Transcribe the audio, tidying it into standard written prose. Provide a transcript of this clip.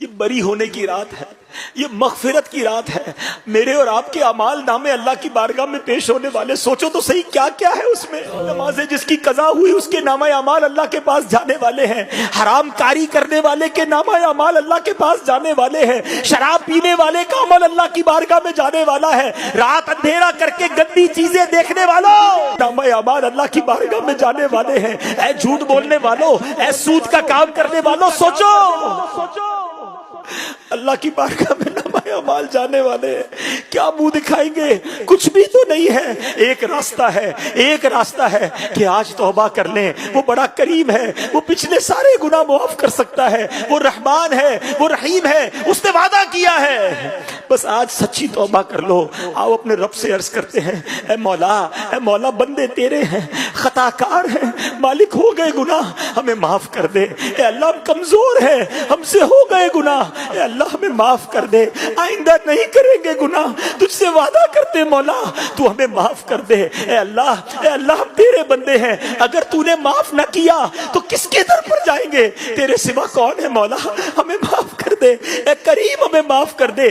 یہ بری ہونے کی رات ہے، یہ مغفرت کی رات ہے۔ میرے اور آپ کے اعمال نامے اللہ کی بارگاہ میں پیش ہونے والے، سوچو تو صحیح کیا کیا ہے اس میں۔ نمازیں جس کی قضا ہوئی اس کے نامہ اعمال اللہ کے پاس جانے والے ہیں، حرام کاری کرنے والے کے نامہ اعمال اللہ کے پاس جانے والے ہیں، شراب پینے والے کا عمل اللہ کی بارگاہ میں جانے والا ہے، رات اندھیرا کر کے گندی چیزیں دیکھنے والوں نامہ اعمال اللہ کی بارگاہ میں جانے والے ہیں۔ اے جھوٹ بولنے والوں، اے سود کا کام کرنے والوں، سوچو اللہ کی بارگاہ میں نامہ اعمال جانے والے ہیں، کیا منہ دکھائیں گے؟ کچھ بھی تو نہیں ہے۔ ایک راستہ ہے، ایک راستہ ہے کہ آج توبہ کر لیں، وہ بڑا کریم ہے، وہ پچھلے سارے گناہ معاف کر سکتا ہے، وہ رحمان ہے، وہ رحیم ہے، اس نے وعدہ کیا ہے۔ بس آج سچی توبہ کر لو۔ آؤ اپنے رب سے عرض کرتے ہیں، اے مولا بندے تیرے ہیں، خطا کار ہیں، مالک ہو گئے گناہ، ہمیں معاف کر دے۔ اے اللہ ہم کمزور ہیں، ہم سے ہو گئے گناہ، اے اللہ ہمیں معاف کر دے، آئندہ نہیں کریں گے گناہ، تجھ سے وعدہ کرتے مولا تو ہمیں معاف کر دے۔ اے اللہ ہم تیرے بندے ہیں، اگر تو نے معاف نہ کیا تو کس کے در پر جائیں گے؟ تیرے سوا کون ہے مولا؟ ہمیں معاف کر دے، اے کریم ہمیں معاف کر دے۔